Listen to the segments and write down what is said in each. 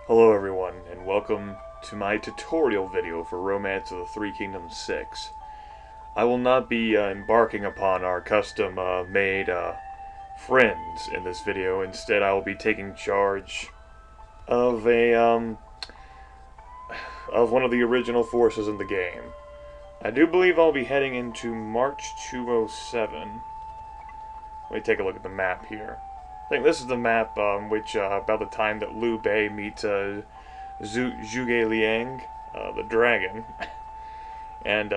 Hello everyone, and welcome to my tutorial video for Romance of the Three Kingdoms 6. I will not be embarking upon our custom-made friends in this video. Instead, I will be taking charge of of one of the original forces in the game. I do believe I'll be heading into March 207. Let me take a look at the map here. I think this is the map which, about the time that Liu Bei meets Zhuge Liang, the dragon. And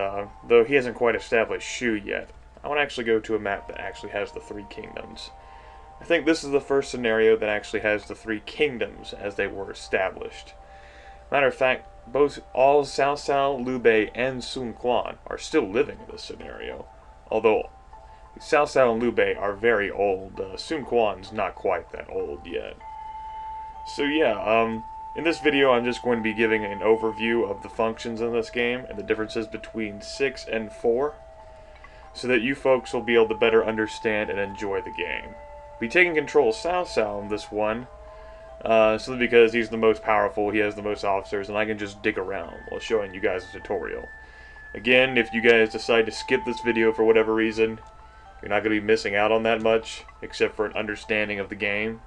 though he hasn't quite established Shu yet, I want to actually go to a map that actually has the Three Kingdoms. I think this is the first scenario that actually has the Three Kingdoms as they were established. Matter of fact, all Cao Cao, Liu Bei, and Sun Quan are still living in this scenario. Although Cao Cao and Liu Bei are very old. Sun Quan's not quite that old yet. So yeah, in this video I'm just going to be giving an overview of the functions in this game and the differences between 6 and 4, so that you folks will be able to better understand and enjoy the game. Be taking control of Cao Cao in this one, simply because he's the most powerful, he has the most officers, and I can just dig around while showing you guys a tutorial. Again, if you guys decide to skip this video for whatever reason, you're not going to be missing out on that much, except for an understanding of the game.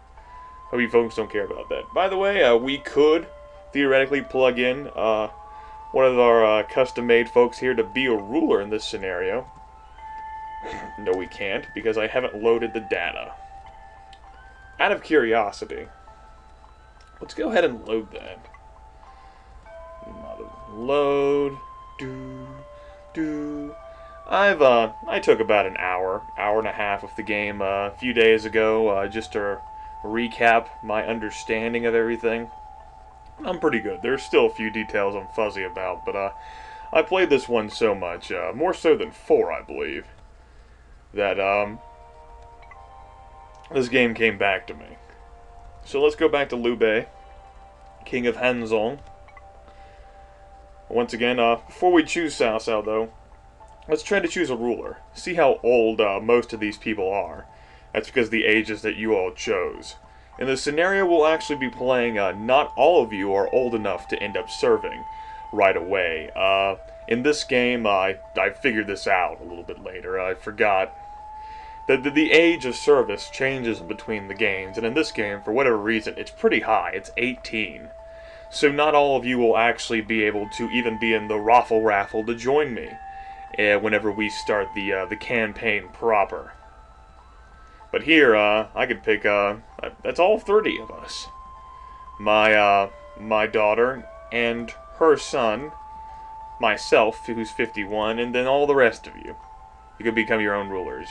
Hope you folks don't care about that. By the way, we could theoretically plug in one of our custom-made folks here to be a ruler in this scenario. No, we can't, because I haven't loaded the data. Out of curiosity, let's go ahead and load that. Load. I took about an hour and a half of the game a few days ago, just to recap my understanding of everything. I'm pretty good. There's still a few details I'm fuzzy about, but I played this one so much, more so than 4, I believe, that this game came back to me. So let's go back to Liu Bei, King of Hanzong. Once again, before we choose Cao Cao, though, let's try to choose a ruler. See how old most of these people are. That's because of the ages that you all chose. In the scenario we'll actually be playing, not all of you are old enough to end up serving right away. In this game, I figured this out a little bit later. I forgot that the age of service changes between the games, and in this game, for whatever reason, it's pretty high. It's 18. So not all of you will actually be able to even be in the raffle to join me whenever we start the campaign proper. But here, I could pick, that's all 30 of us. My daughter and her son, myself, who's 51, and then all the rest of you. You could become your own rulers.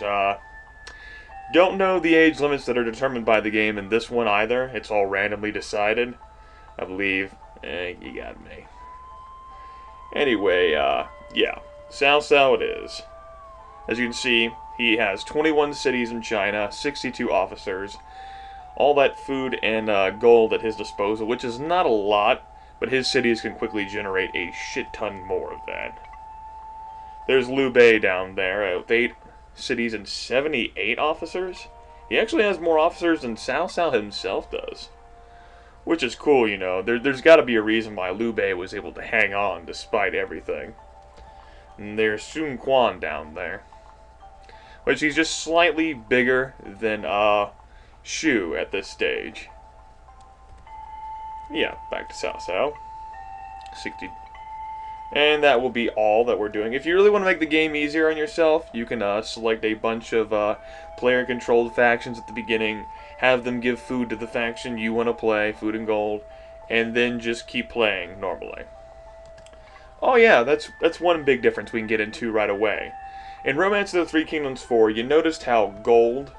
Don't know the age limits that are determined by the game in this one either. It's all randomly decided. I believe, you got me. Anyway, yeah. Cao Cao it is. As you can see, he has 21 cities in China, 62 officers, all that food and gold at his disposal, which is not a lot, but his cities can quickly generate a shit ton more of that. There's Liu Bei down there with 8 cities and 78 officers. He actually has more officers than Cao Cao himself does, which is cool, you know. There's got to be a reason why Liu Bei was able to hang on despite everything. And there's Sun Quan down there, which he's just slightly bigger than Shu at this stage. Yeah, back to Cao Cao. 60. And that will be all that we're doing. If you really want to make the game easier on yourself, you can select a bunch of player-controlled factions at the beginning, have them give food to the faction you want to play, food and gold, and then just keep playing normally. Oh yeah, that's one big difference we can get into right away. In Romance of the Three Kingdoms 4, you noticed how gold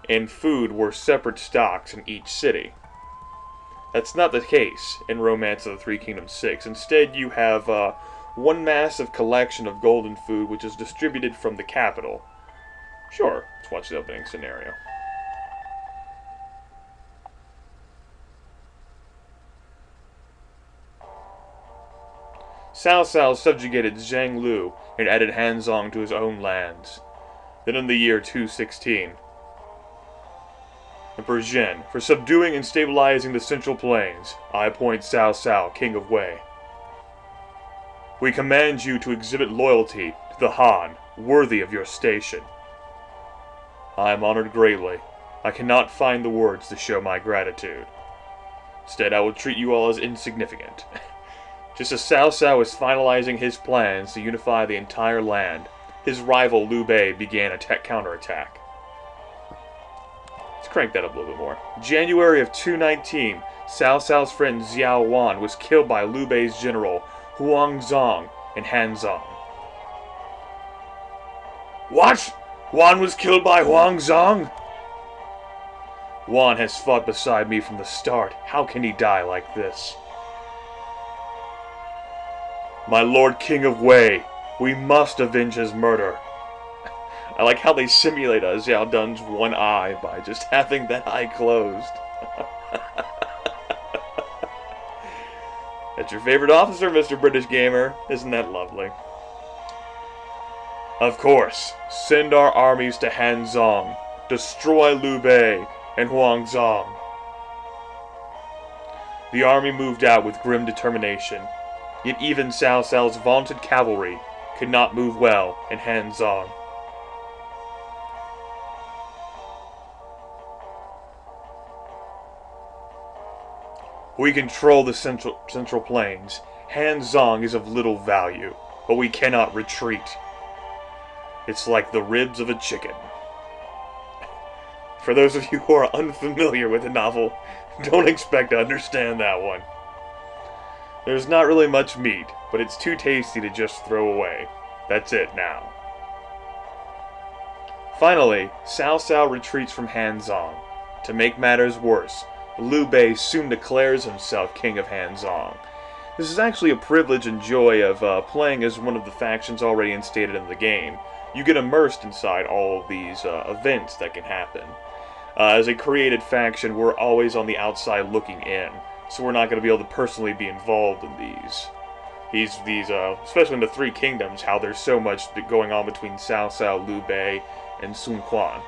and food were separate stocks in each city. That's not the case in Romance of the Three Kingdoms 6. Instead, you have one massive collection of gold and food which is distributed from the capital. Sure, let's watch the opening scenario. Cao Cao subjugated Zhang and added Hanzong to his own lands. Then in the year 216, Emperor Jin, for subduing and stabilizing the Central Plains, I appoint Cao Cao, King of Wei. We command you to exhibit loyalty to the Han, worthy of your station. I am honored greatly. I cannot find the words to show my gratitude. Instead, I will treat you all as insignificant. Just as Cao Cao is finalizing his plans to unify the entire land, his rival Liu Bei began a counterattack. Let's crank that up a little bit more. January of 219, Cao Cao's friend Xiao Wan was killed by Liu Bei's general Huangzong in Hanzong. What? Wan was killed by Huangzong? Wan has fought beside me from the start. How can he die like this? My Lord King of Wei, we must avenge his murder. I like how they simulate Xiao Dun's one eye by just having that eye closed. That's your favorite officer, Mr. British Gamer. Isn't that lovely? Of course, send our armies to Hanzong. Destroy Liu Bei and Huangzong. The army moved out with grim determination. Yet even Cao Cao's vaunted cavalry could not move well in Hanzong. We control the central plains. Hanzong is of little value, but we cannot retreat. It's like the ribs of a chicken. For those of you who are unfamiliar with the novel, don't expect to understand that one. There's not really much meat, but it's too tasty to just throw away. That's it now. Finally, Cao Cao retreats from Hanzong. To make matters worse, Liu Bei soon declares himself King of Hanzong. This is actually a privilege and joy of playing as one of the factions already instated in the game. You get immersed inside all of these events that can happen. As a created faction, we're always on the outside looking in, so we're not going to be able to personally be involved in these. Especially in the Three Kingdoms, how there's so much going on between Cao Cao, Liu Bei, and Sun Quan.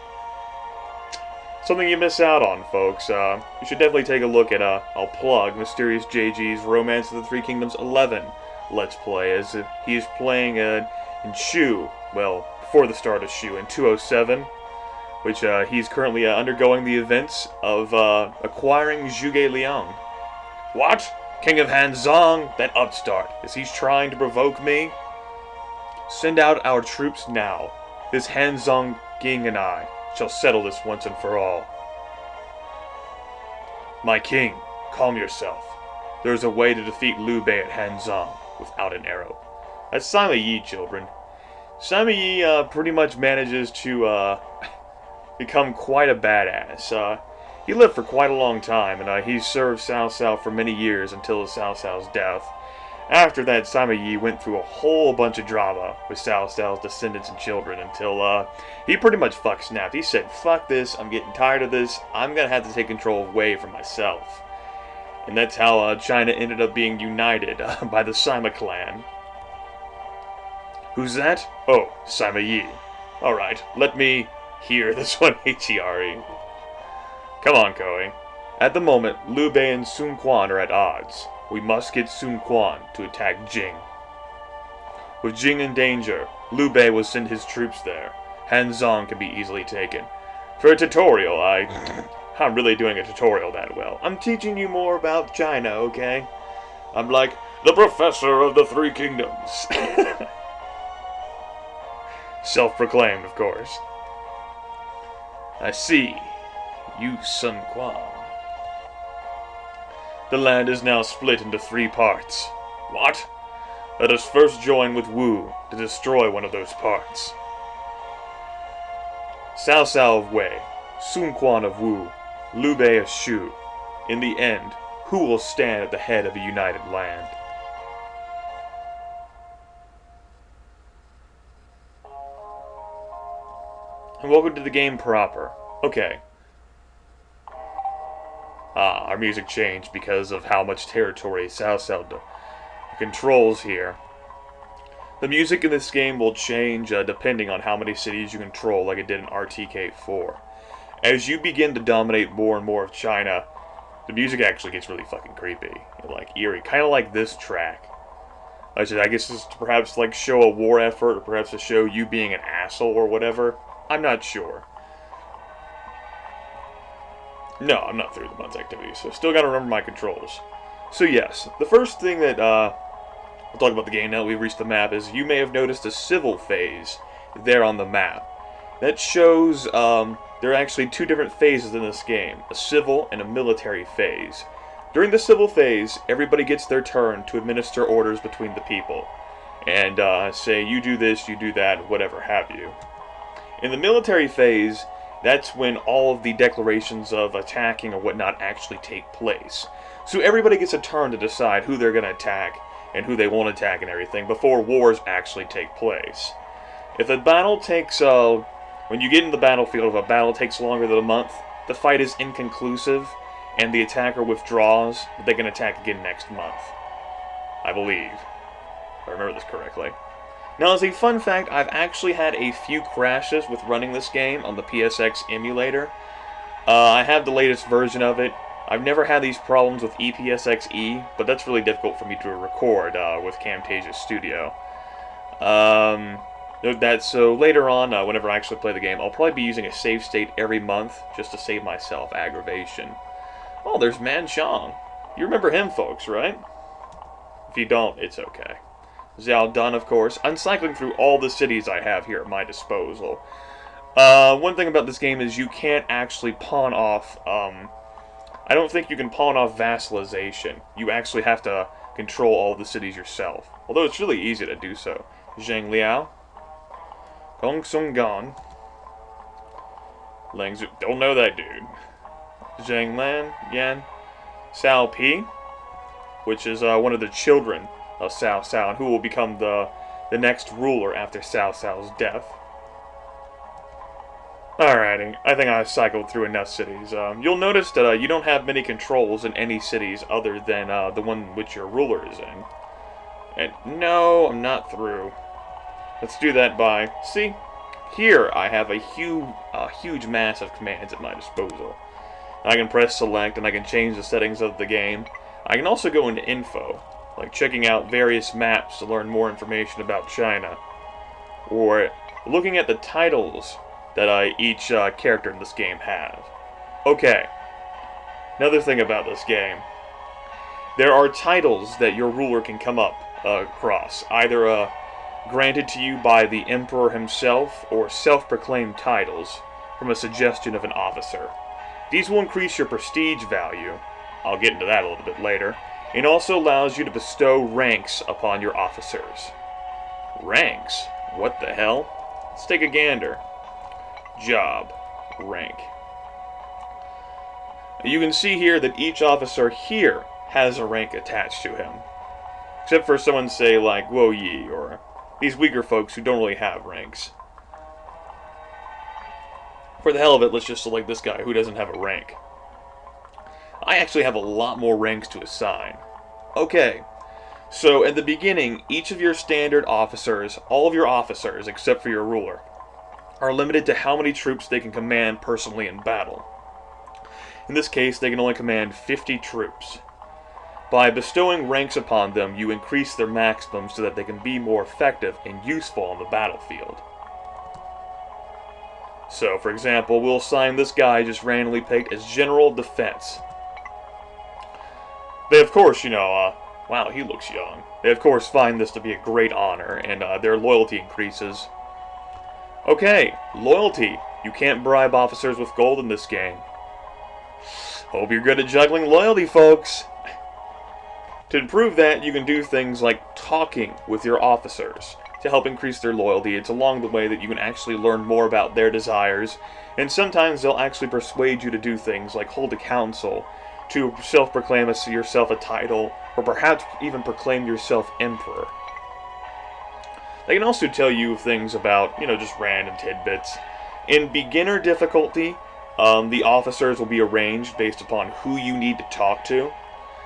Something you miss out on, folks. You should definitely take a look at, I'll plug, Mysterious JG's Romance of the Three Kingdoms 11 Let's Play, as he is playing in Shu, well, before the start of Shu, in 207, which he's currently undergoing the events of acquiring Zhuge Liang. What? King of Hanzong? That upstart. Is he trying to provoke me? Send out our troops now. This Hanzong king and I shall settle this once and for all. My king, calm yourself. There is a way to defeat Liu Bei at Hanzong without an arrow. That's Sima Yi, children. Sima Yi pretty much manages to become quite a badass. He lived for quite a long time, and he served Cao Cao for many years until Cao Cao's death. After that, Sima Yi went through a whole bunch of drama with Cao Cao's descendants and children until he pretty much snapped. He said, fuck this, I'm getting tired of this, I'm gonna have to take control of Wei for myself. And that's how China ended up being united by the Sima clan. Who's that? Oh, Sima Yi. Alright, let me hear this one, H-E-R-E. Come on, Koei. At the moment, Liu Bei and Sun Quan are at odds. We must get Sun Quan to attack Jing. With Jing in danger, Liu Bei will send his troops there. Hanzong can be easily taken. For a tutorial, I'm really doing a tutorial that well. I'm teaching you more about China, okay? I'm like the professor of the Three Kingdoms. Self-proclaimed, of course. I see. You Sun Quan. The land is now split into 3 parts. What? Let us first join with Wu to destroy one of those parts. Cao Cao of Wei, Sun Quan of Wu, Liu Bei of Shu. In the end, who will stand at the head of a united land? And welcome to the game proper. Okay. Our music changed because of how much territory Cao Cao controls here. The music in this game will change depending on how many cities you control, like it did in RTK4. as you begin to dominate more and more of China, the music actually gets really fucking creepy, like eerie, kind of like this track. I guess this is to perhaps like show a war effort, or perhaps to show you being an asshole or whatever. I'm not sure. No, I'm not through the month's activities, so still gotta remember my controls. So yes, the first thing that, we'll talk about the game now that we've reached the map, is you may have noticed a civil phase there on the map. That shows, there are actually two different phases in this game, a civil and a military phase. During the civil phase, everybody gets their turn to administer orders between the people, and say, you do this, you do that, whatever have you. In the military phase, that's when all of the declarations of attacking or whatnot actually take place. So everybody gets a turn to decide who they're going to attack and who they won't attack and everything before wars actually take place. If a battle takes, when you get in the battlefield, if a battle takes longer than a month, the fight is inconclusive and the attacker withdraws, but they can attack again next month. I believe, if I remember this correctly. Now, as a fun fact, I've actually had a few crashes with running this game on the PSX emulator. I have the latest version of it. I've never had these problems with EPSXE, but that's really difficult for me to record with Camtasia Studio. Note that, so later on, whenever I actually play the game, I'll probably be using a save state every month just to save myself aggravation. Oh, there's Man Chong. You remember him, folks, right? If you don't, it's okay. Xiao Dun, of course. I'm cycling through all the cities I have here at my disposal. One thing about this game is you can't actually pawn off, I don't think you can pawn off vassalization. You actually have to control all the cities yourself. Although it's really easy to do so. Zheng Liao. Gong Sung Gan. Lang Zhu. Don't know that dude. Zhang Lan. Yan. Cao Pi. Which is one of the children of Cao Cao, and who will become the next ruler after Cao Cao's death. Alrighty, I think I cycled through enough cities. You'll notice that you don't have many controls in any cities other than the one which your ruler is in. And no, I'm not through. Let's do that by... See? Here I have a huge mass of commands at my disposal. I can press select and I can change the settings of the game. I can also go into info, like checking out various maps to learn more information about China, or looking at the titles that each character in this game have. Okay, another thing about this game. There are titles that your ruler can come up across, either granted to you by the Emperor himself, or self-proclaimed titles from a suggestion of an officer. These will increase your prestige value, I'll get into that a little bit later, and also allows you to bestow ranks upon your officers. Ranks? What the hell? Let's take a gander. Job. Rank. You can see here that each officer here has a rank attached to him. Except for someone, say, like Guo Yi, or these weaker folks who don't really have ranks. For the hell of it, let's just select this guy who doesn't have a rank. I actually have a lot more ranks to assign. Okay, so at the beginning, each of your standard officers, all of your officers except for your ruler, are limited to how many troops they can command personally in battle. In this case, they can only command 50 troops. By bestowing ranks upon them, you increase their maximum so that they can be more effective and useful on the battlefield. So, for example, we'll assign this guy just randomly picked as General Defense. They, of course, you know, wow, he looks young. They, of course, find this to be a great honor, and their loyalty increases. Okay, loyalty. You can't bribe officers with gold in this game. Hope you're good at juggling loyalty, folks. To improve that, you can do things like talking with your officers to help increase their loyalty. It's along the way that you can actually learn more about their desires, and sometimes they'll actually persuade you to do things like hold a council, to self-proclaim yourself a title, or perhaps even proclaim yourself emperor. They can also tell you things about, you know, just random tidbits. In beginner difficulty, the officers will be arranged based upon who you need to talk to,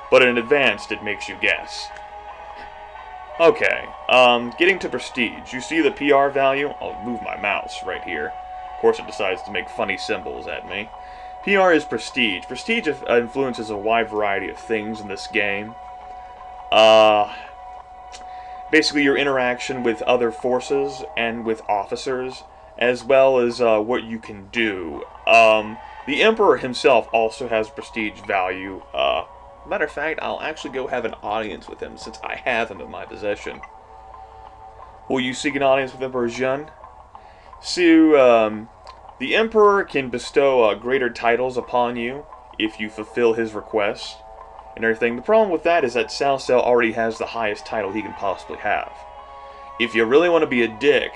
but in advanced, it makes you guess. Okay, getting to prestige. You see the PR value? I'll move my mouse right here. course it decides to make funny symbols at me. PR is prestige. Prestige influences a wide variety of things in this game. Basically your interaction with other forces and with officers, as well as what you can do. The Emperor himself also has prestige value. Matter of fact, I'll actually go have an audience with him, since I have him in my possession. Will you seek an audience with Emperor Zhen? So, the Emperor can bestow greater titles upon you if you fulfill his requests and everything. The problem with that is that Cao Cao already has the highest title he can possibly have. If you really want to be a dick,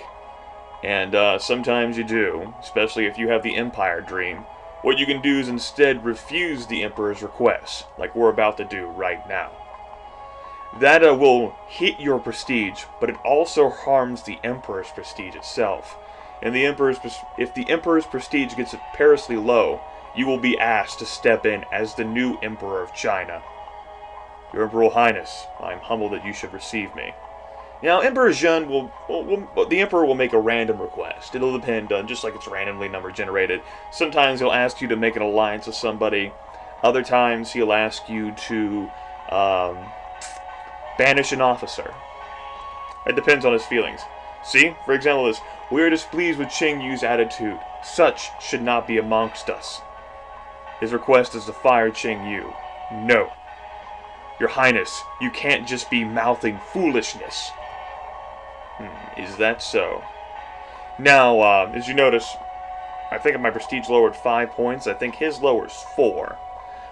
and sometimes you do, especially if you have the Empire Dream, what you can do is instead refuse the Emperor's requests, like we're about to do right now. That will hit your prestige, but it also harms the Emperor's prestige itself. And if the Emperor's prestige gets perilously low, you will be asked to step in as the new Emperor of China. Your Imperial Highness, I am humbled that you should receive me. Now, Emperor Zhen the Emperor will make a random request. It'll depend on, just like it's randomly number generated. Sometimes he'll ask you to make an alliance with somebody. Other times he'll ask you to banish an officer. It depends on his feelings. See, for example, this: we are displeased with Qing Yu's attitude. Such should not be amongst us. His request is to fire Qing Yu. No. Your Highness, you can't just be mouthing foolishness. Is that so? Now, as you notice, I think my prestige lowered 5 points. I think his lowers 4.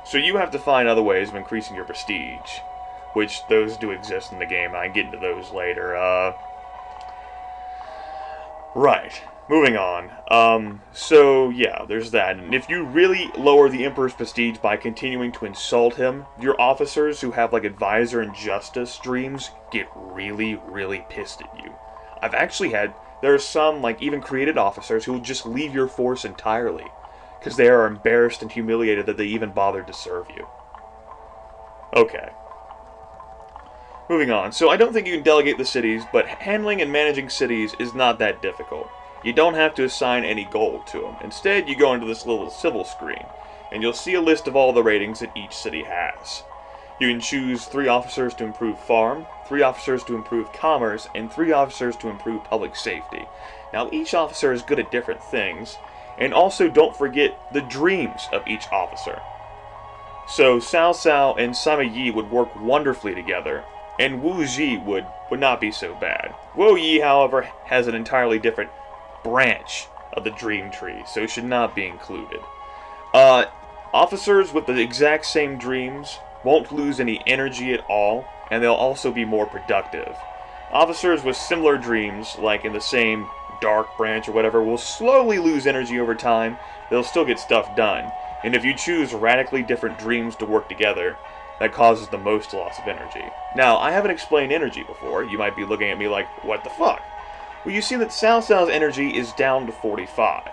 So you have to find other ways of increasing your prestige, which those do exist in the game. I can get into those later. Right. Moving on. So yeah, there's that. And if you really lower the Emperor's prestige by continuing to insult him, your officers who have like advisor and justice dreams get really, really pissed at you. I've actually there are some, like, even created officers who will just leave your force entirely, because they are embarrassed and humiliated that they even bothered to serve you. Okay. Moving on. So I don't think you can delegate the cities, but handling and managing cities is not that difficult. You don't have to assign any gold to them. Instead, you go into this little civil screen, and you'll see a list of all the ratings that each city has. You can choose 3 officers to improve farm, 3 officers to improve commerce, and 3 officers to improve public safety. Now, each officer is good at different things, and also don't forget the dreams of each officer. So Cao Cao and Sima Yi would work wonderfully together, and Wu Ji would not be so bad. Wu Yi, however, has an entirely different branch of the dream tree, so should not be included. Officers with the exact same dreams won't lose any energy at all, and they'll also be more productive. Officers with similar dreams, like in the same dark branch or whatever, will slowly lose energy over time. They'll still get stuff done. And if you choose radically different dreams to work together, that causes the most loss of energy. Now, I haven't explained energy before. You might be looking at me like, what the fuck? Well, you see that Cao Cao's energy is down to 45.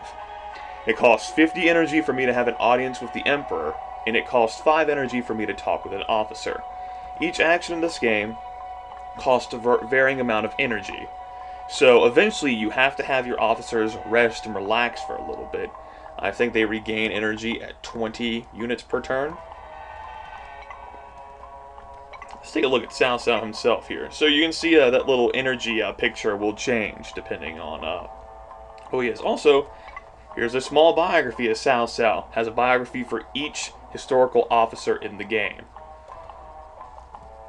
It costs 50 energy for me to have an audience with the Emperor, and it costs 5 energy for me to talk with an officer. Each action in this game costs a varying amount of energy. So eventually you have to have your officers rest and relax for a little bit. I think they regain energy at 20 units per turn. Let's take a look at Cao Cao himself here. So you can see that little energy picture will change depending on who he is. Also, here's a small biography of Cao Cao. Has a biography for each historical officer in the game.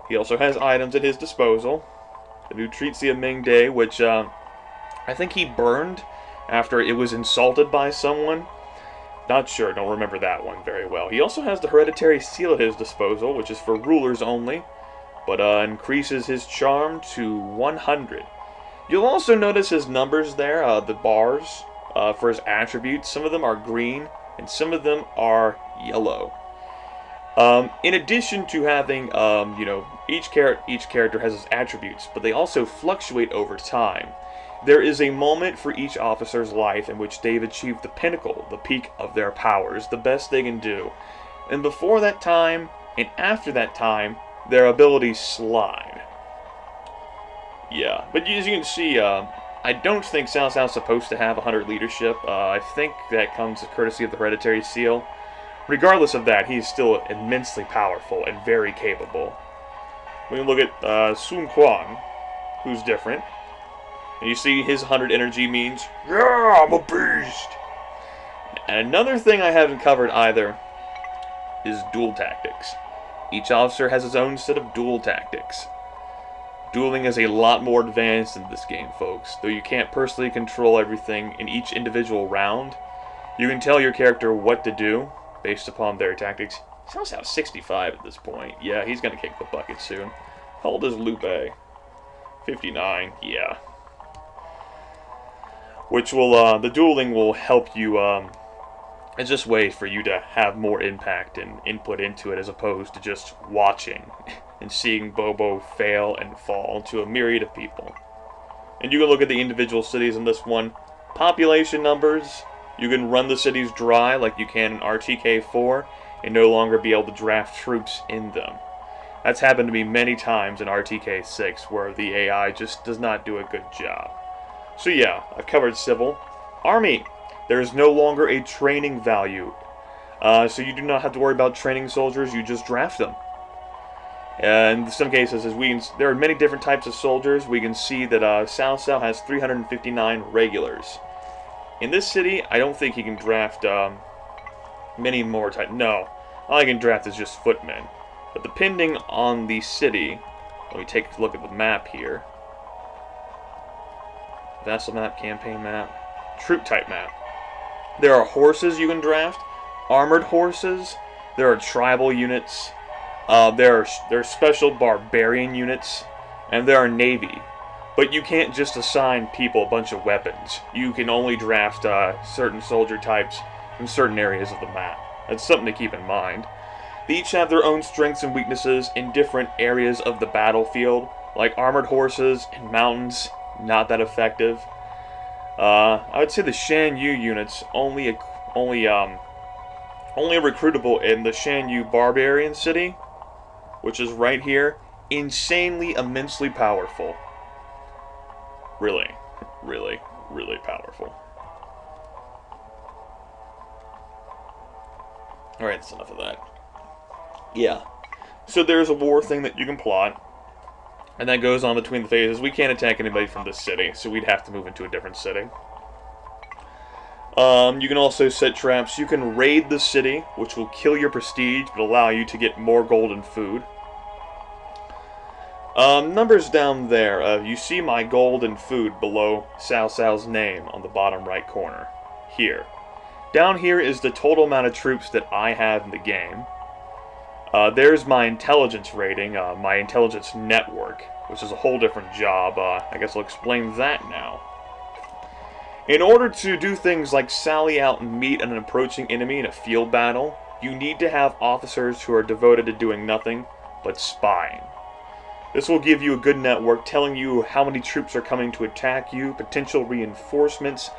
He also has items at his disposal. The new Treatise of Ming Day, which I think he burned after it was insulted by someone. Not sure, don't remember that one very well. He also has the Hereditary Seal at his disposal, which is for rulers only, but increases his charm to 100. You'll also notice his numbers there, the bars for his attributes. Some of them are green, and some of them are yellow. In addition to having, each character has his attributes, but they also fluctuate over time. There is a moment for each officer's life in which they've achieved the pinnacle, the peak of their powers, the best they can do. And before that time, and after that time, their abilities slide. Yeah, but as you can see, I don't think Cao Cao's supposed to have 100 leadership. I think that comes courtesy of the hereditary seal. Regardless of that, he's still immensely powerful and very capable. We can look at Sun Quan, who's different. And you see his 100 energy means, yeah, I'm a beast! And another thing I haven't covered either is duel tactics. Each officer has his own set of duel tactics. Dueling is a lot more advanced in this game, folks. Though you can't personally control everything in each individual round, you can tell your character what to do based upon their tactics. He sounds like 65 at this point. Yeah, he's going to kick the bucket soon. How old is Lupe? 59, yeah. Which will, the dueling will help you, it's just ways for you to have more impact and input into it as opposed to just watching and seeing Bobo fail and fall to a myriad of people. And you can look at the individual cities in this one. Population numbers, you can run the cities dry like you can in RTK4 and no longer be able to draft troops in them. That's happened to me many times in RTK6 where the AI just does not do a good job. So yeah, I've covered civil. Army, there is no longer a training value. So you do not have to worry about training soldiers, you just draft them. In some cases, there are many different types of soldiers. We can see that Cao Cao has 359 regulars. In this city, I don't think he can draft many more types. No, all he can draft is just footmen. But depending on the city, let me take a look at the map here. Vassal map, campaign map, troop type map. There are horses you can draft, armored horses. There are tribal units. There are special barbarian units, and there are navy. But you can't just assign people a bunch of weapons. You can only draft certain soldier types in certain areas of the map. That's something to keep in mind. They each have their own strengths and weaknesses in different areas of the battlefield, like armored horses and mountains, not that effective. I would say the Shan Yu units only recruitable in the Shan Yu Barbarian City, which is right here, insanely, immensely powerful. Really, really, really powerful. Alright, that's enough of that. Yeah. So there's a war thing that you can plot, and that goes on between the phases. We can't attack anybody from this city, so we'd have to move into a different city. You can also set traps. You can raid the city, which will kill your prestige, but allow you to get more gold and food. Numbers down there. You see my gold and food below Cao Cao's name on the bottom right corner. Here. Down here is the total amount of troops that I have in the game. There's my intelligence rating, my intelligence network, which is a whole different job. I guess I'll explain that now. In order to do things like sally out and meet an approaching enemy in a field battle, you need to have officers who are devoted to doing nothing but spying. This will give you a good network, telling you how many troops are coming to attack you, potential reinforcements.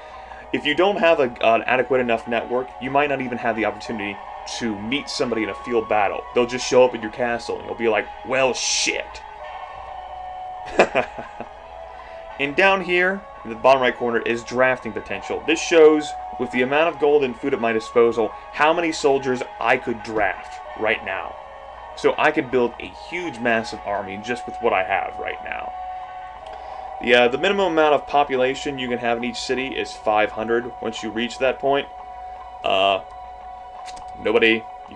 If you don't have an adequate enough network, you might not even have the opportunity to meet somebody in a field battle. They'll just show up at your castle and you'll be like, well, shit. And down here, in the bottom right corner, is drafting potential. This shows, with the amount of gold and food at my disposal, how many soldiers I could draft right now. So I could build a huge, massive army just with what I have right now. The minimum amount of population you can have in each city is 500. Once you reach that point, you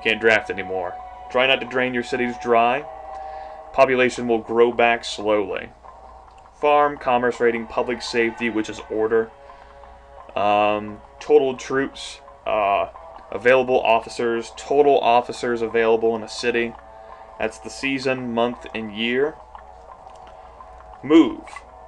can't draft anymore. Try not to drain your cities dry. Population will grow back slowly. Farm, commerce rating, public safety, which is order. Total troops, available officers, total officers available in a city. That's the season, month, and year. Move.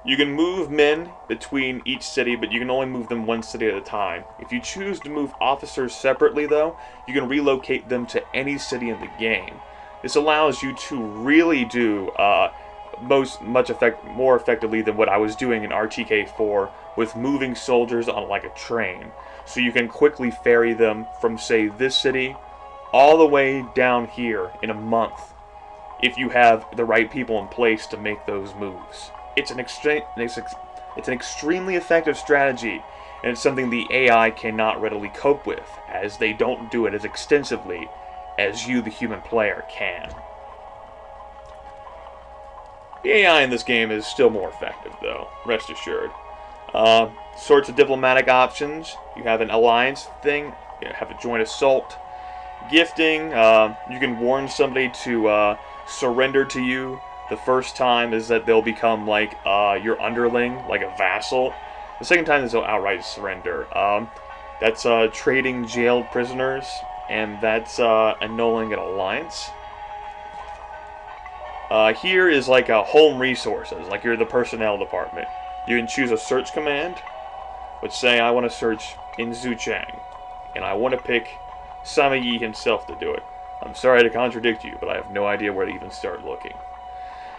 You can move men between each city, but you can only move them one city at a time. If you choose to move officers separately, though, you can relocate them to any city in the game. This allows you to really do more effectively than what I was doing in RTK4 with moving soldiers on like a train. So you can quickly ferry them from, say, this city all the way down here in a month if you have the right people in place to make those moves. It's an It's an extremely effective strategy, and it's something the AI cannot readily cope with, as they don't do it as extensively as you, the human player, can. The AI in this game is still more effective, though, rest assured. Sorts of diplomatic options. You have an alliance thing, you have a joint assault, gifting. You can warn somebody to surrender to you. The first time is that they'll become like your underling, like a vassal. The second time is they'll outright surrender. That's trading jailed prisoners, and that's annulling an alliance. Here is like home resources, like you're the personnel department. You can choose a search command, which say I want to search in Zuchang, and I want to pick Sima Yi himself to do it. I'm sorry to contradict you, but I have no idea where to even start looking.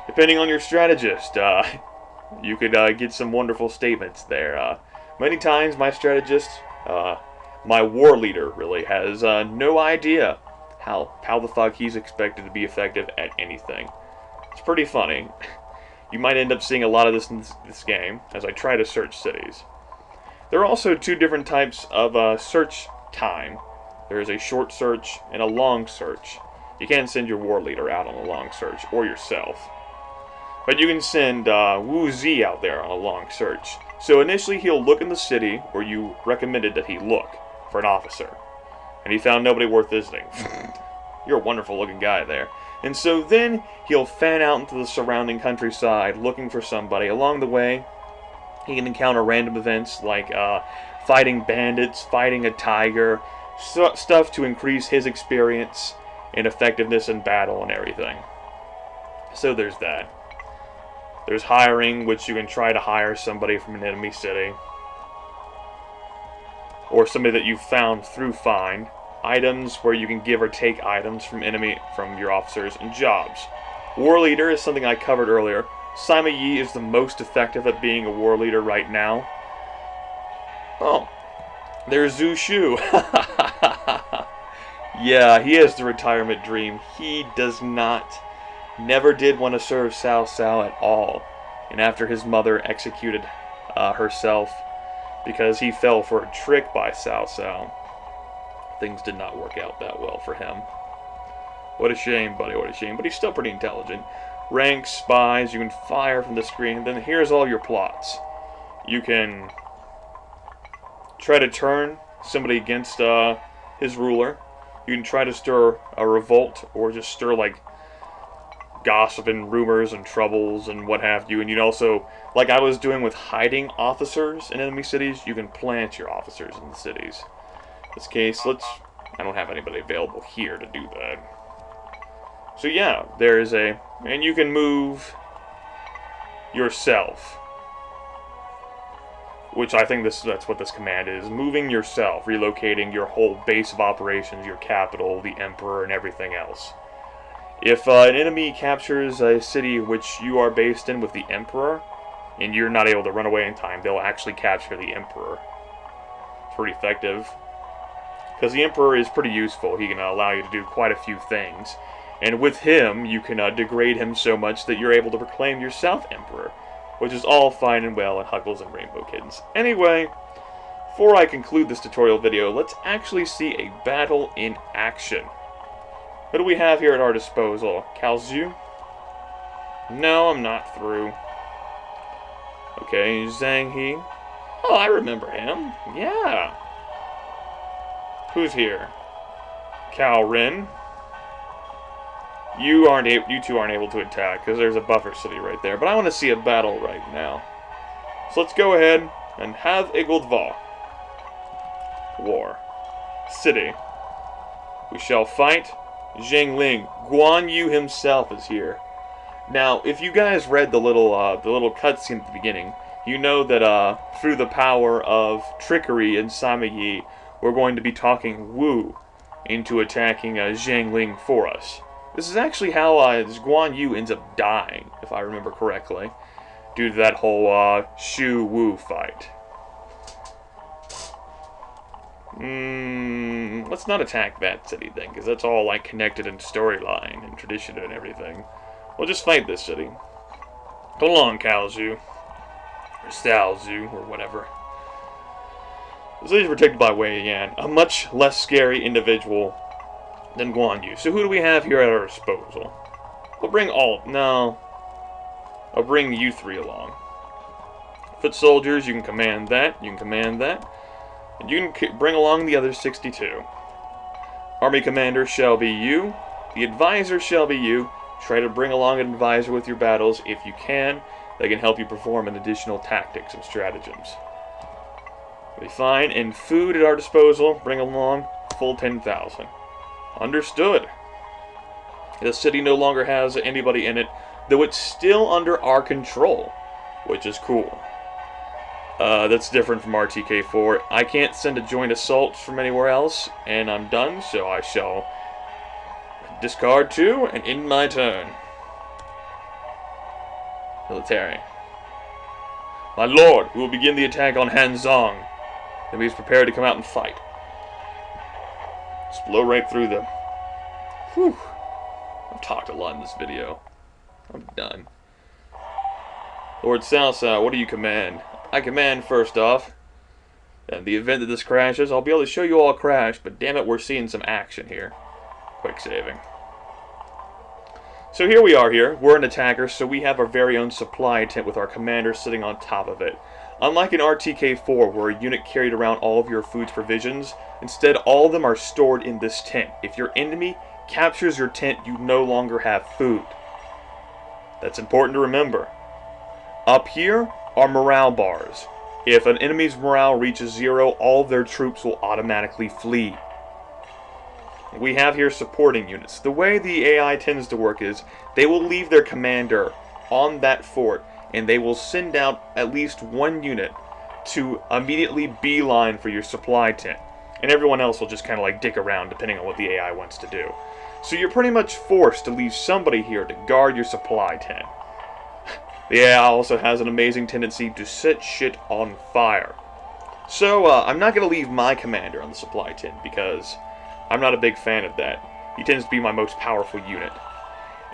Depending on your strategist, you could get some wonderful statements there. Many times my strategist, my war leader really, has no idea how the fuck he's expected to be effective at anything. It's pretty funny. You might end up seeing a lot of this in this game, as I try to search cities. There are also two different types of search time. There is a short search and a long search. You can't send your war leader out on a long search, or yourself. But you can send Wu Zi out there on a long search. So initially he'll look in the city where you recommended that he look for an officer. And he found nobody worth visiting. You're a wonderful looking guy there. And so then he'll fan out into the surrounding countryside looking for somebody. Along the way, he can encounter random events like fighting bandits, fighting a tiger, stuff to increase his experience and effectiveness in battle and everything. So there's that. There's hiring, which you can try to hire somebody from an enemy city, or somebody that you found through find. Items, where you can give or take items from your officers, and jobs. War leader is something I covered earlier. Sima Yi is the most effective at being a war leader right now. Oh, there's Zhu Shu. Yeah, he has the retirement dream. He never did want to serve Cao Cao at all. And after his mother executed herself because he fell for a trick by Cao Cao, things did not work out that well for him. What a shame, buddy, what a shame. But he's still pretty intelligent. Rank, spies, you can fire from the screen. Then here's all your plots. You can try to turn somebody against his ruler. You can try to stir a revolt, or just stir like gossip and rumors and troubles and what have you. And you'd also, like I was doing with hiding officers in enemy cities, you can plant your officers in the cities. In this case, I don't have anybody available here to do that. So yeah, and you can move yourself, which I think that's what this command is. Moving yourself, relocating your whole base of operations, your capital, the emperor, and everything else. If an enemy captures a city which you are based in with the emperor, and you're not able to run away in time, they'll actually capture the emperor. It's pretty effective, because the emperor is pretty useful. He can allow you to do quite a few things. And with him, you can degrade him so much that you're able to proclaim yourself emperor, which is all fine and well in Huckles and Rainbow Kittens. Anyway, before I conclude this tutorial video, let's actually see a battle in action. What do we have here at our disposal? Cao Zhu? No, I'm not through. Okay, Zhang He. Oh, I remember him. Yeah. Who's here? Cao Ren. You two aren't able to attack because there's a buffer city right there. But I want to see a battle right now. So let's go ahead and have a Goldval. War. City. We shall fight. Zhengling. Guan Yu himself is here. Now, if you guys read the little cutscene at the beginning, you know that through the power of trickery in Sima Yi, we're going to be talking Wu into attacking Zhengling for us. This is actually how Guan Yu ends up dying, if I remember correctly, due to that whole Shu Wu fight. Let's not attack that city then, because that's all like connected in storyline and tradition and everything. We'll just fight this city. Hold on, Cao Zhu. Salzu, or whatever. The city is protected by Wei Yan, a much less scary individual than Guan Yu. So who do we have here at our disposal? We'll bring all... No. I'll bring you three along. Foot soldiers, you can command that. You can command that. And you can bring along the other 62. Army commander shall be you. The advisor shall be you. Try to bring along an advisor with your battles if you can. They can help you perform an additional tactics and stratagems. We'll be fine. And food at our disposal. Bring along full 10,000. Understood. The city no longer has anybody in it, though it's still under our control, which is cool. That's different from RTK4. I can't send a joint assault from anywhere else, and I'm done, so I shall discard 2 and end my turn. Military. My lord, we will begin the attack on Hanzong. Then he's prepared to come out and fight. Just blow right through them. Whew. I've talked a lot in this video. I'm done. Lord Salsa, what do you command? I command, first off, in the event that this crashes, I'll be able to show you all a crash, but damn it, we're seeing some action here. Quick saving. So here we are here. We're an attacker, so we have our very own supply tent with our commander sitting on top of it. Unlike in RTK4, where a unit carried around all of your food's provisions, instead all of them are stored in this tent. If your enemy captures your tent, you no longer have food. That's important to remember. Up here are morale bars. If an enemy's morale reaches 0, all of their troops will automatically flee. We have here supporting units. The way the AI tends to work is they will leave their commander on that fort and they will send out at least one unit to immediately beeline for your supply tent. And everyone else will just kind of like dick around depending on what the AI wants to do. So you're pretty much forced to leave somebody here to guard your supply tent. The AI also has an amazing tendency to set shit on fire. So I'm not going to leave my commander on the supply tent because I'm not a big fan of that. He tends to be my most powerful unit.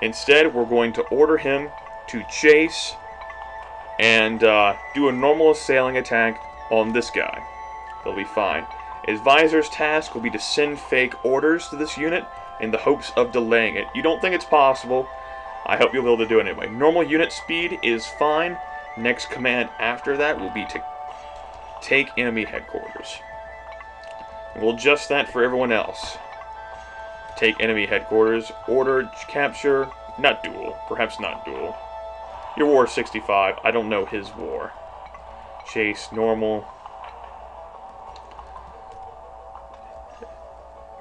Instead, we're going to order him to chase and do a normal assailing attack on this guy. They'll be fine. Advisor's task will be to send fake orders to this unit in the hopes of delaying it. You don't think it's possible. I hope you'll be able to do it anyway. Normal unit speed is fine. Next command after that will be to take enemy headquarters. And we'll adjust that for everyone else. Take enemy headquarters. Order capture. Not duel. Perhaps not duel. Your war is 65. I don't know his war. Chase. Normal.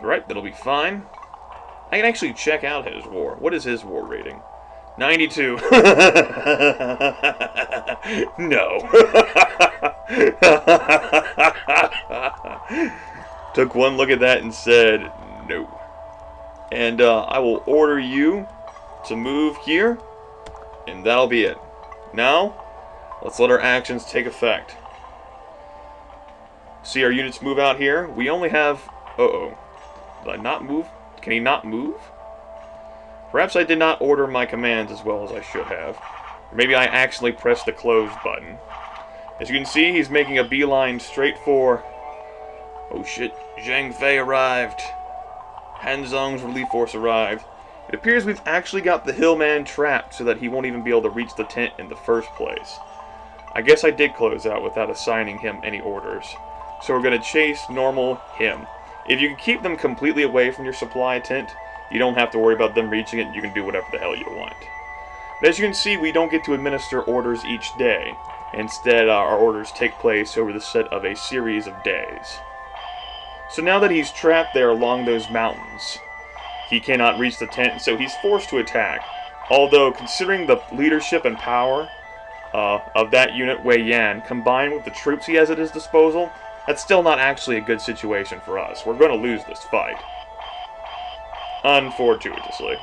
Right, that'll be fine. I can actually check out his war. What is his war rating? 92. No. Took one look at that and said no. And I will order you to move here, and that'll be it. Now, let's let our actions take effect. See our units move out here. We only have... Uh-oh. Did I not move? Can he not move? Perhaps I did not order my commands as well as I should have. Or maybe I accidentally pressed the close button. As you can see, he's making a beeline straight for... Oh shit, Zhang Fei arrived. Han Zhong's relief force arrived. It appears we've actually got the hillman trapped so that he won't even be able to reach the tent in the first place. I guess I did close out without assigning him any orders. So we're going to chase normal him. If you can keep them completely away from your supply tent, you don't have to worry about them reaching it. You can do whatever the hell you want. But as you can see, we don't get to administer orders each day. Instead, our orders take place over the set of a series of days. So now that he's trapped there along those mountains, he cannot reach the tent, so he's forced to attack. Although, considering the leadership and power of that unit, Wei Yan, combined with the troops he has at his disposal, that's still not actually a good situation for us. We're going to lose this fight. Unfortuitously.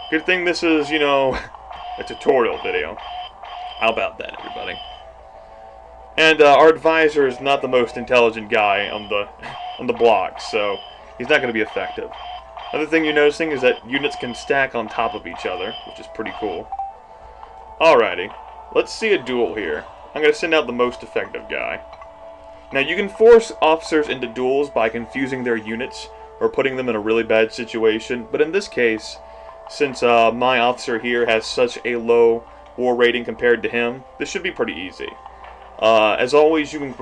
Good thing this is, you know, a tutorial video. How about that, everybody? And our advisor is not the most intelligent guy on the block, so he's not going to be effective. Another thing you're noticing is that units can stack on top of each other, which is pretty cool. Alrighty. Let's see a duel here. I'm going to send out the most effective guy. Now, you can force officers into duels by confusing their units or putting them in a really bad situation, but in this case, since my officer here has such a low war rating compared to him, this should be pretty easy. As always, you can,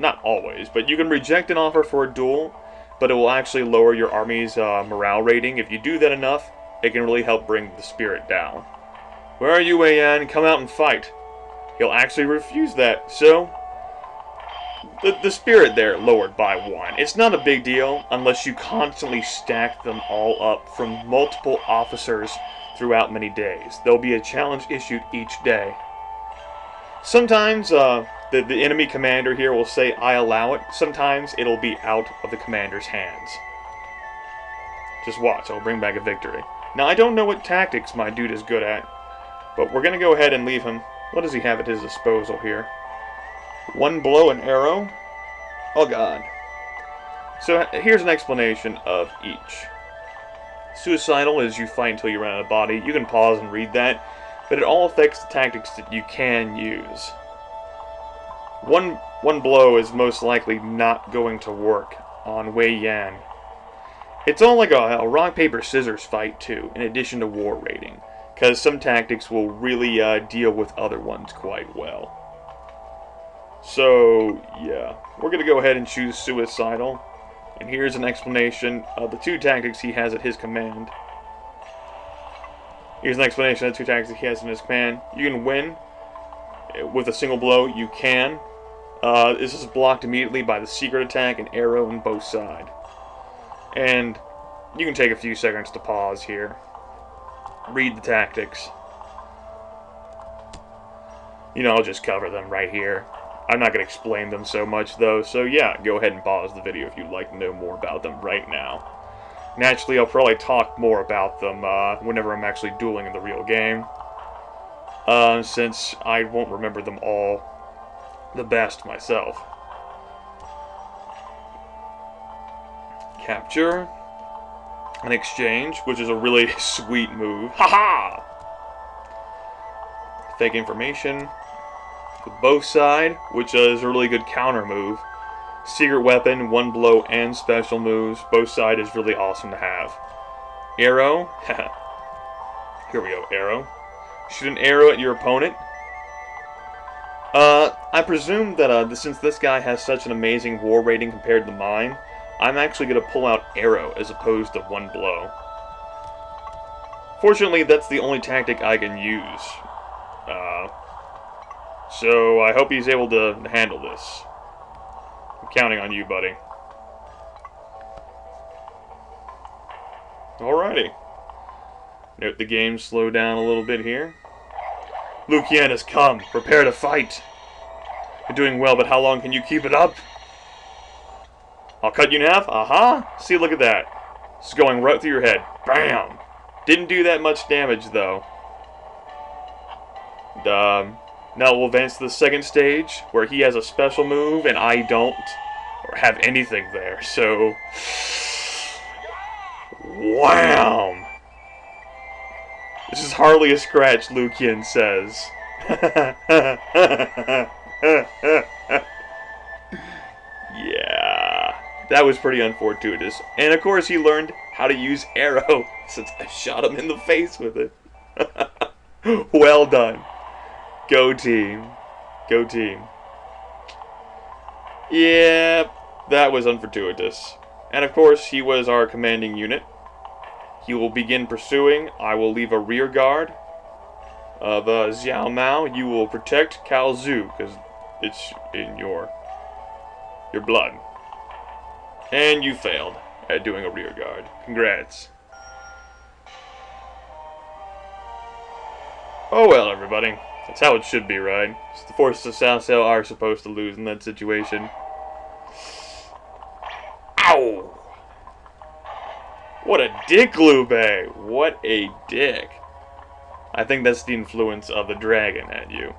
not always, but you can reject an offer for a duel, but it will actually lower your army's morale rating. If you do that enough, it can really help bring the spirit down. Where are you, Wei Yan? Come out and fight. He'll actually refuse that, so the spirit there lowered by 1. It's not a big deal unless you constantly stack them all up from multiple officers throughout many days. There'll be a challenge issued each day. Sometimes the enemy commander here will say, I allow it. Sometimes it'll be out of the commander's hands. Just watch, I'll bring back a victory. Now, I don't know what tactics my dude is good at, but we're going to go ahead and leave him. What does he have at his disposal here? 1 blow, an arrow. Oh, God. So, here's an explanation of each. Suicidal is you fight until you run out of body. You can pause and read that, but it all affects the tactics that you can use. One blow is most likely not going to work on Wei Yan. It's all like a rock, paper, scissors fight, too, in addition to war rating, because some tactics will really deal with other ones quite well. So, yeah, we're going to go ahead and choose Suicidal, and here's an explanation of the 2 tactics he has at his command. Here's an explanation of the 2 tactics he has in his command. You can win with a single blow, you can. This is blocked immediately by the secret attack and arrow on both sides. And you can take a few seconds to pause here. Read the tactics. I'll just cover them right here. I'm not going to explain them so much, though, so yeah, go ahead and pause the video if you'd like to know more about them right now. Naturally, I'll probably talk more about them whenever I'm actually dueling in the real game, since I won't remember them all the best myself. Capture, an exchange, which is a really sweet move. Haha! Fake information. Both side, which is a really good counter move. Secret weapon, 1 blow, and special moves. Both side is really awesome to have. Arrow. Here we go, arrow. Shoot an arrow at your opponent. I presume that since this guy has such an amazing war rating compared to mine, I'm actually going to pull out arrow as opposed to 1 blow. Fortunately, that's the only tactic I can use. So I hope he's able to handle this. I'm counting on you, buddy. Alrighty. Note the game slow down a little bit here. Liu Qian has come. Prepare to fight. You're doing well, but how long can you keep it up? I'll cut you in half. Aha! See, look at that. It's going right through your head. Bam! Didn't do that much damage, though. Now we'll advance to the second stage, where he has a special move, and I don't or have anything there, so... Wham! This is hardly a scratch, Liu Qian says. Yeah, that was pretty unfortuitous. And of course he learned how to use arrow, since I shot him in the face with it. Well done. Go team. Go team. Yeah, that was unfortuitous. And of course, he was our commanding unit. He will begin pursuing. I will leave a rear guard of Xiao Mao. You will protect Cao Zhu, because it's in your blood. And you failed at doing a rear guard. Congrats. Oh well, everybody. That's how it should be, right? The forces of Cao Cao are supposed to lose in that situation. Ow! What a dick, Liu Bei! What a dick. I think that's the influence of the dragon at you.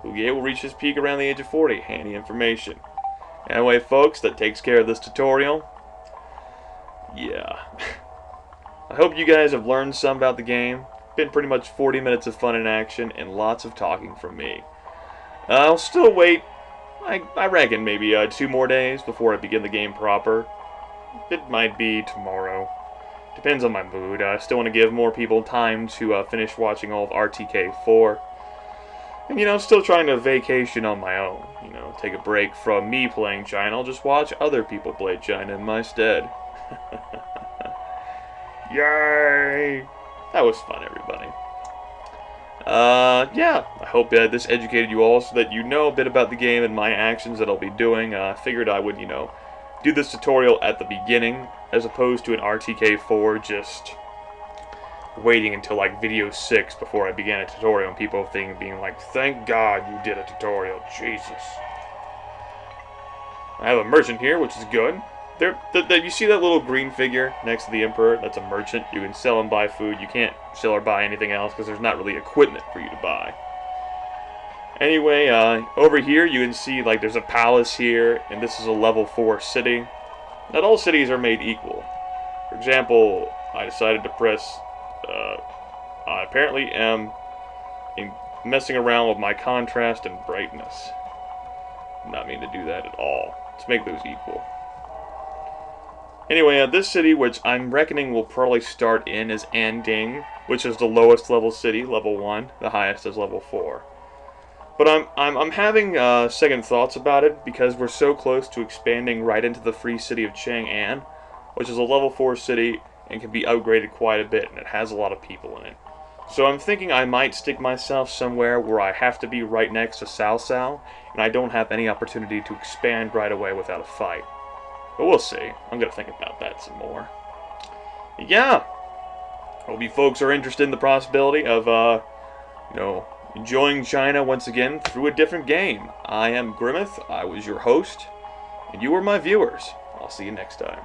Liu Bei will reach his peak around the age of 40. Handy information. Anyway, folks, that takes care of this tutorial. Yeah. I hope you guys have learned some about the game. been pretty much 40 minutes of fun in action and lots of talking from me. I'll still wait, I reckon, maybe 2 more days before I begin the game proper. It might be tomorrow. Depends on my mood. I still want to give more people time to finish watching all of RTK4. And, I'm still trying to vacation on my own. Take a break from me playing China. I'll just watch other people play China in my stead. Yay! That was fun, everybody. Yeah, I hope this educated you all so that you know a bit about the game and my actions that I'll be doing. I figured I would, do this tutorial at the beginning as opposed to an RTK4 just waiting until like video 6 before I began a tutorial and people being like, thank God you did a tutorial, Jesus. I have a merchant here, which is good. You see that little green figure next to the Emperor? That's a merchant. You can sell and buy food. You can't sell or buy anything else because there's not really equipment for you to buy. Anyway, over here you can see like there's a palace here, and this is a level 4 city. Not all cities are made equal. For example, I decided to press, I apparently am messing around with my contrast and brightness. Did not mean to do that at all. Let's make those equal. Anyway, this city, which I'm reckoning will probably start in, is Anding, which is the lowest level city, level 1. The highest is level 4. But I'm having second thoughts about it because we're so close to expanding right into the free city of Chang'an, which is a level 4 city and can be upgraded quite a bit, and it has a lot of people in it. So I'm thinking I might stick myself somewhere where I have to be right next to Cao Cao, and I don't have any opportunity to expand right away without a fight. But we'll see. I'm going to think about that some more. Yeah. Hope you folks are interested in the possibility of, enjoying China once again through a different game. I am Grimith. I was your host. And you were my viewers. I'll see you next time.